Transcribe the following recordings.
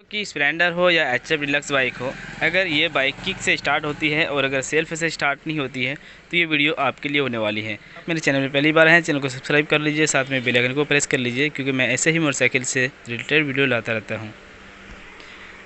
आपकी स्प्लेंडर हो या एचएफ डिलक्स बाइक हो, अगर ये बाइक किक से स्टार्ट होती है और अगर सेल्फ से स्टार्ट नहीं होती है तो ये वीडियो आपके लिए होने वाली है। मेरे चैनल में पहली बार हैं, चैनल को सब्सक्राइब कर लीजिए, साथ में बेल आइकन को प्रेस कर लीजिए, क्योंकि मैं ऐसे ही मोटरसाइकिल से रिलेटेड वीडियो लाता रहता हूँ।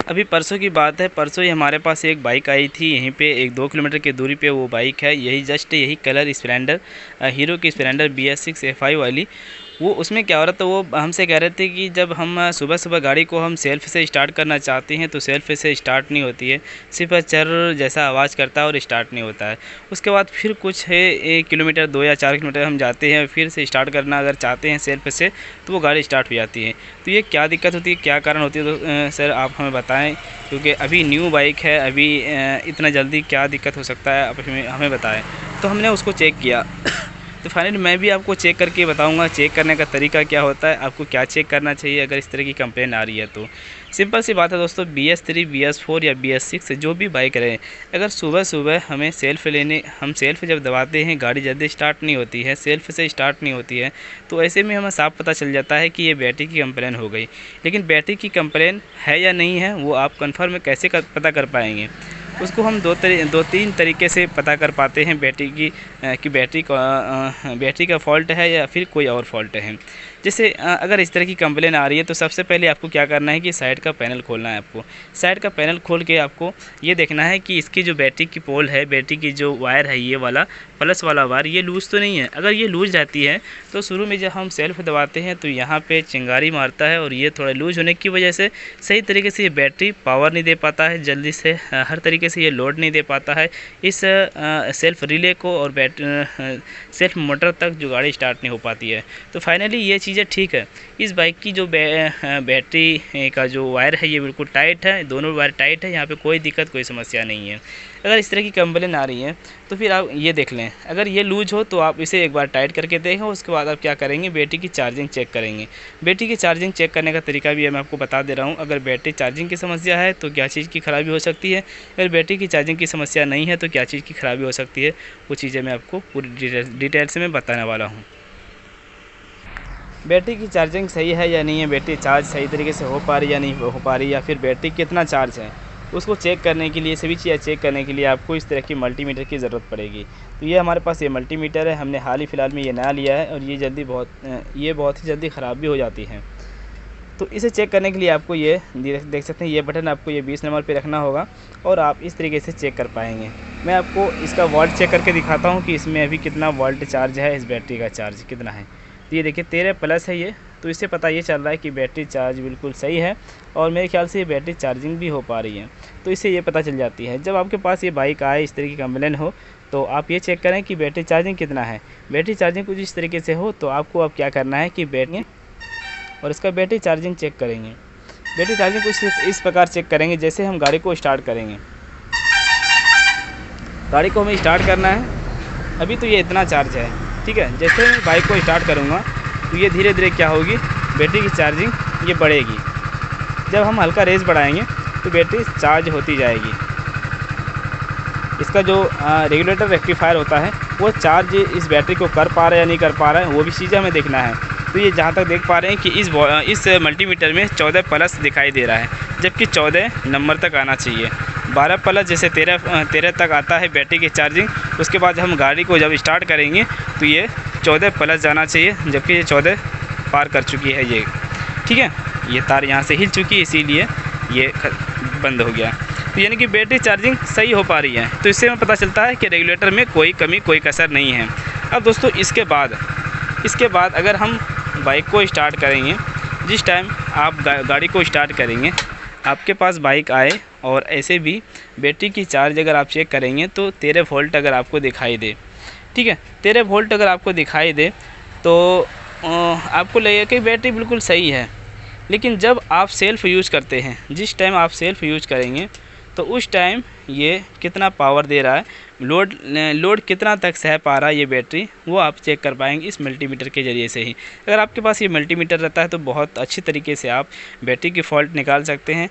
अभी परसों की बात है, परसों ही हमारे पास एक बाइक आई थी, यहीं पे 1-2 किलोमीटर की दूरी पे वो बाइक है, यही जस्ट यही कलर स्प्लेंडर, हीरो की स्प्लेंडर BS6 FI वाली। वो उसमें क्या हो रहा था, वो हमसे कह रहे थे कि जब हम सुबह सुबह गाड़ी को हम सेल्फ से स्टार्ट करना चाहते हैं तो सेल्फ से स्टार्ट नहीं होती है, सिर्फ चर जैसा आवाज़ करता है और स्टार्ट नहीं होता है। उसके बाद फिर कुछ है 1 किलोमीटर 2 या 4 किलोमीटर हम जाते हैं, फिर से स्टार्ट करना अगर चाहते हैं सेल्फ से तो वो गाड़ी स्टार्ट हो जाती है। तो ये क्या दिक्कत होती है, क्या कारण होती है, तो सर आप हमें बताएं, क्योंकि अभी न्यू बाइक है, अभी इतना जल्दी क्या दिक्कत हो सकता है, आप हमें बताएं। तो हमने उसको चेक किया तो फाइनली मैं भी आपको चेक करके बताऊंगा चेक करने का तरीका क्या होता है, आपको क्या चेक करना चाहिए अगर इस तरह की कंप्लेन आ रही है। तो सिंपल सी बात है दोस्तों, BS3 BS4 या BS6 जो भी बाइक रहे, अगर सुबह सुबह हमें हम सेल्फ जब दबाते हैं गाड़ी जल्दी स्टार्ट नहीं होती है, सेल्फ से स्टार्ट नहीं होती है, तो ऐसे में हमें साफ पता चल जाता है कि ये बैटरी की कंप्लेन हो गई। लेकिन बैटरी की कंप्लेन है या नहीं है वो आप कन्फर्म कैसे पता कर पाएंगे, उसको हम दो तीन तरीके से पता कर पाते हैं बैटरी की बैटरी का फ़ॉल्ट है या फिर कोई और फॉल्ट है। जैसे अगर इस तरह की कंप्लेन आ रही है तो सबसे पहले आपको क्या करना है कि साइड का पैनल खोलना है। आपको साइड का पैनल खोल के आपको ये देखना है कि इसकी जो बैटरी की पोल है, बैटरी की जो वायर है, ये वाला प्लस वाला वायर ये लूज़ तो नहीं है। अगर ये लूज़ रहती है तो शुरू में जब हम सेल्फ दबाते हैं तो यहाँ पे चिंगारी मारता है और ये थोड़ा लूज़ होने की वजह से सही तरीके से ये बैटरी पावर नहीं दे पाता है, जल्दी से हर तरीके से ये लोड नहीं दे पाता है इस सेल्फ रिले को, और सेल्फ मोटर तक जो गाड़ी स्टार्ट नहीं हो पाती है। तो फाइनली ये चीज़ें ठीक है। इस बाइक की जो बैटरी का जो वायर है ये बिल्कुल टाइट है, दोनों वायर टाइट है, यहाँ पे कोई दिक्कत कोई समस्या नहीं है। अगर इस तरह की कंप्लेन आ रही है तो फिर आप ये देख लें, अगर ये लूज हो तो आप इसे एक बार टाइट करके देखें। उसके बाद आप क्या करेंगे, बैटरी की चार्जिंग चेक करेंगे। बैटरी की चार्जिंग चेक करने का तरीका भी मैं आपको बता दे रहा हूँ। अगर बैटरी चार्जिंग की समस्या है तो क्या चीज़ की खराबी हो सकती है, अगर बैटरी की चार्जिंग की समस्या नहीं है तो क्या चीज़ की खराबी हो सकती है, वो चीज़ें मैं आपको पूरी डिटेल से मैं बताने वाला हूँ। बैटरी की चार्जिंग सही है या नहीं है, बैटरी चार्ज सही तरीके से हो पा रही या नहीं हो पा रही, या फिर बैटरी कितना चार्ज है, उसको चेक करने के लिए, सभी चीज़ें चेक करने के लिए आपको इस तरह की मल्टीमीटर की ज़रूरत पड़ेगी। तो ये हमारे पास ये मल्टीमीटर है, हमने हाल ही फ़िलहाल में ये नया लिया है और ये बहुत ही जल्दी ख़राब भी हो जाती है। तो इसे चेक करने के लिए आपको ये देख सकते हैं, ये बटन आपको ये 20 नंबर पे रखना होगा और आप इस तरीके से चेक कर पाएंगे। मैं आपको इसका वोल्ट चेक करके दिखाता हूँ कि इसमें अभी कितना वोल्ट चार्ज है, इस बैटरी का चार्ज कितना है। तो ये देखिए 13 प्लस है ये, तो इससे पता ये चल रहा है कि बैटरी चार्ज बिल्कुल सही है और मेरे ख्याल से ये बैटरी चार्जिंग भी हो पा रही है। तो इससे ये पता चल जाती है। जब आपके पास ये बाइक आए, इस तरह की कंप्लेन हो, तो आप ये चेक करें कि बैटरी चार्जिंग कितना है। बैटरी चार्जिंग कुछ इस तरीके से हो तो आपको अब क्या करना है कि बैटरी और इसका बैटरी चार्जिंग चेक करेंगे। बैटरी चार्जिंग कुछ इस प्रकार चेक करेंगे, जैसे हम गाड़ी को स्टार्ट करेंगे, गाड़ी को हमें स्टार्ट करना है। अभी तो ये इतना चार्ज है, ठीक है। जैसे मैं बाइक को स्टार्ट करूँगा तो ये धीरे धीरे क्या होगी, बैटरी की चार्जिंग ये बढ़ेगी। जब हम हल्का रेस बढ़ाएंगे तो बैटरी चार्ज होती जाएगी। इसका जो रेगुलेटर रेक्टिफायर होता है वो चार्ज इस बैटरी को कर पा रहा है या नहीं कर पा रहा है, वो भी चीज़ें हमें देखना है। तो ये जहाँ तक देख पा रहे हैं कि इस मल्टीमीटर में 14 प्लस दिखाई दे रहा है, जबकि 14 नंबर तक आना चाहिए। 12 प्लस जैसे 13 तक आता है बैटरी की चार्जिंग। उसके बाद हम गाड़ी को जब स्टार्ट करेंगे तो ये 14 प्लस जाना चाहिए, जबकि ये 14 पार कर चुकी है ये, ठीक है। ये तार यहाँ से हिल चुकी है, इसीलिए ये बंद हो गया। तो यानी कि बैटरी चार्जिंग सही हो पा रही है। तो इससे हमें पता चलता है कि रेगुलेटर में कोई कमी कोई कसर नहीं है। अब दोस्तों इसके बाद अगर हम बाइक को स्टार्ट करेंगे, जिस टाइम आप गाड़ी को स्टार्ट करेंगे, आपके पास बाइक आए और ऐसे भी बैटरी की चार्ज अगर आप चेक करेंगे तो 13 वोल्ट अगर आपको दिखाई दे, ठीक है, 13 वोल्ट अगर आपको दिखाई दे तो आपको लगेगा कि बैटरी बिल्कुल सही है। लेकिन जब आप सेल्फ यूज़ करते हैं, जिस टाइम आप सेल्फ यूज़ करेंगे तो उस टाइम ये कितना पावर दे रहा है, लोड कितना तक सह पा रहा है ये बैटरी, वो आप चेक कर पाएंगे इस मल्टीमीटर के ज़रिए से ही। अगर आपके पास ये मल्टीमीटर रहता है तो बहुत अच्छी तरीके से आप बैटरी की फ़ॉल्ट निकाल सकते हैं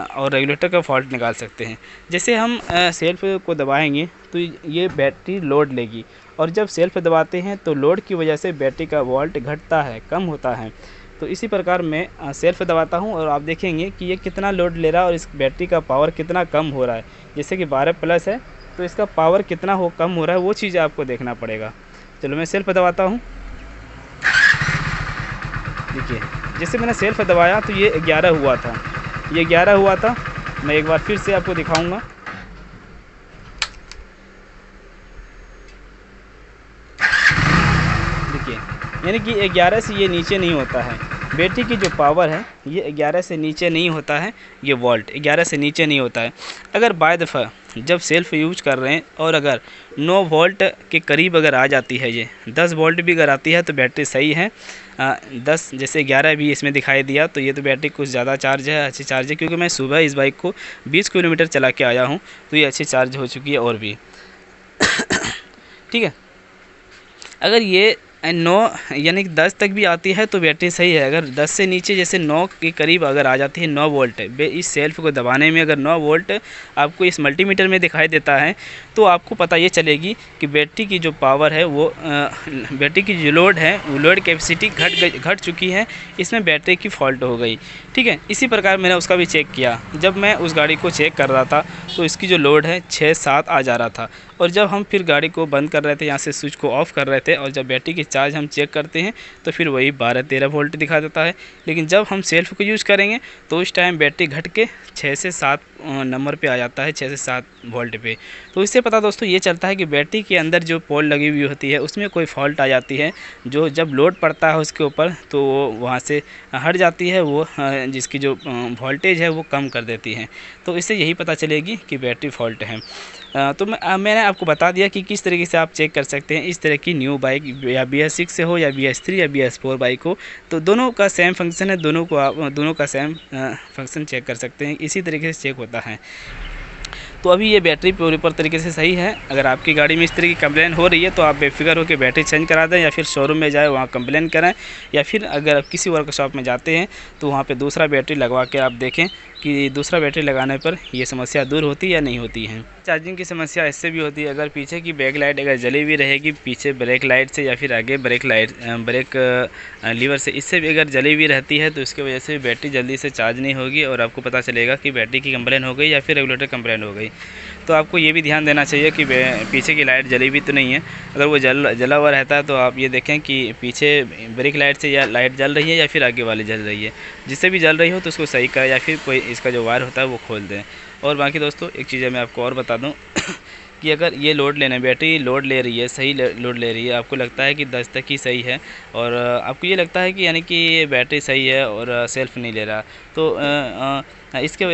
और रेगुलेटर का फ़ॉल्ट निकाल सकते हैं। जैसे हम सेल्फ को दबाएंगे तो ये बैटरी लोड लेगी, और जब सेल्फ दबाते हैं तो लोड की वजह से बैटरी का वोल्ट घटता है, कम होता है। तो इसी प्रकार मैं सेल्फ दबाता हूँ और आप देखेंगे कि ये कितना लोड ले रहा है और इस बैटरी का पावर कितना कम हो रहा है। जैसे कि 12 प्लस है तो इसका पावर कितना कम हो रहा है वो चीज़ आपको देखना पड़ेगा। चलो मैं सेल्फ दबाता हूँ। देखिए जैसे मैंने सेल्फ दबाया तो ये 11 हुआ था, ये 11 हुआ था। मैं एक बार फिर से आपको दिखाऊंगा। देखिए यानी कि 11 से ये नीचे नहीं होता है। बैटरी की जो पावर है ये 11 से नीचे नहीं होता है, ये वोल्ट 11 से नीचे नहीं होता है। अगर बाय दफ़ा जब सेल्फ यूज कर रहे हैं और अगर 9 वोल्ट के करीब अगर आ जाती है, ये 10 वोल्ट भी अगर आती है तो बैटरी सही है। 10 जैसे 11 भी इसमें दिखाई दिया तो ये तो बैटरी कुछ ज़्यादा चार्ज है, अच्छी चार्ज है। क्योंकि मैं सुबह इस बाइक को 20 किलोमीटर चला के आया हूँ तो ये अच्छी चार्ज हो चुकी है और भी। ठीक है, अगर ये 9 यानी कि 10 तक भी आती है तो बैटरी सही है। अगर 10 से नीचे जैसे 9 के करीब अगर आ जाती है, 9 वोल्ट इस सेल्फ को दबाने में अगर 9 वोल्ट आपको इस मल्टीमीटर में दिखाई देता है तो आपको पता ये चलेगी कि बैटरी की जो पावर है वो बैटरी की जो लोड है वो लोड कैपेसिटी घट चुकी है, इसमें बैटरी की फॉल्ट हो गई। ठीक है, इसी प्रकार मैंने उसका भी चेक किया। जब मैं उस गाड़ी को चेक कर रहा था तो इसकी जो लोड है 6-7 आ जा रहा था और जब हम फिर गाड़ी को बंद कर रहे थे, यहाँ से स्विच को ऑफ़ कर रहे थे और जब बैटरी की चार्ज हम चेक करते हैं तो फिर वही 12-13 वोल्ट दिखा देता है। लेकिन जब हम सेल्फ को यूज़ करेंगे तो उस टाइम बैटरी घट के 6 से 7 नंबर पे आ जाता है, 6 से 7 वोल्ट पे। तो इससे पता दोस्तों ये चलता है कि बैटरी के अंदर जो पोल लगी हुई होती है उसमें कोई फॉल्ट आ जाती है, जो जब लोड पड़ता है उसके ऊपर तो वो वहाँ से हट जाती है, वो जिसकी जो वोल्टेज है वो कम कर देती है। तो इससे यही पता चलेगी कि बैटरी फॉल्ट है। तो मैंने आपको बता दिया कि किस तरीके से आप चेक कर सकते हैं। इस तरह की न्यू बाइक या BS6 से हो या BS3 या BS4 बाइक हो तो दोनों का सेम फंक्शन है, दोनों का सेम फंक्शन चेक कर सकते हैं। इसी तरीके से चेक होता है। तो अभी ये बैटरी पूरी तरीके से सही है। अगर आपकी गाड़ी में इस तरह की कंप्लेन हो रही है तो आप बेफिक्र होकर बैटरी चेंज करा दें या फिर शोरूम में जाए वहाँ कंप्लेन करें, या फिर अगर आप किसी वर्कशॉप में जाते हैं तो वहाँ पे दूसरा बैटरी लगवा के आप देखें कि दूसरा बैटरी लगाने पर ये समस्या दूर होती है या नहीं होती है। चार्जिंग की समस्या इससे भी होती है, अगर पीछे की बैक लाइट अगर जली हुई रहेगी, पीछे ब्रेक लाइट से या फिर आगे ब्रेक लीवर से, इससे भी अगर जली हुई रहती है तो इसकी वजह से बैटरी जल्दी से चार्ज नहीं होगी और आपको पता चलेगा कि बैटरी की कंप्लेन हो गई या फिर रेगुलेटर कंप्लेन हो गई। तो आपको ये भी ध्यान देना चाहिए कि पीछे की लाइट जली हुई तो नहीं है। अगर वो जला हुआ रहता है तो आप ये देखें कि पीछे ब्रेक लाइट से या लाइट जल रही है या फिर आगे वाली जल रही है। जिससे भी जल रही हो तो उसको सही करें या फिर कोई इसका जो वायर होता है वो खोल दें। और बाकी दोस्तों एक चीज़ मैं आपको और बता दूं कि अगर ये लोड लेना, बैटरी लोड ले रही है, सही लोड ले रही है, आपको लगता है कि 10 तक ही सही है और आपको ये लगता है कि यानी कि बैटरी सही है और सेल्फ नहीं ले रहा, तो इसके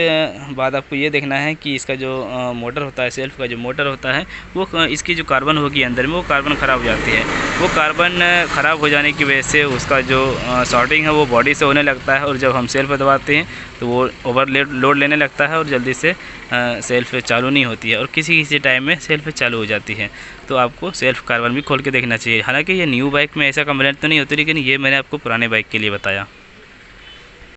बाद आपको ये देखना है कि इसका जो मोटर होता है, सेल्फ का जो मोटर होता है वो इसकी जो कार्बन होगी अंदर में वो कार्बन ख़राब हो जाती है। वो कार्बन ख़राब हो जाने की वजह से उसका जो शॉर्टिंग है वो बॉडी से होने लगता है और जब हम सेल्फ दबाते हैं तो वो ओवर लोड लेने लगता है और जल्दी से सेल्फ चालू नहीं होती है और किसी टाइम में सेल्फ चालू हो जाती है। तो आपको सेल्फ कार्बन भी खोल के देखना चाहिए। हालांकि ये न्यू बाइक में ऐसा कंप्लेंट तो नहीं होती, लेकिन ये मैंने आपको पुराने बाइक के लिए बताया।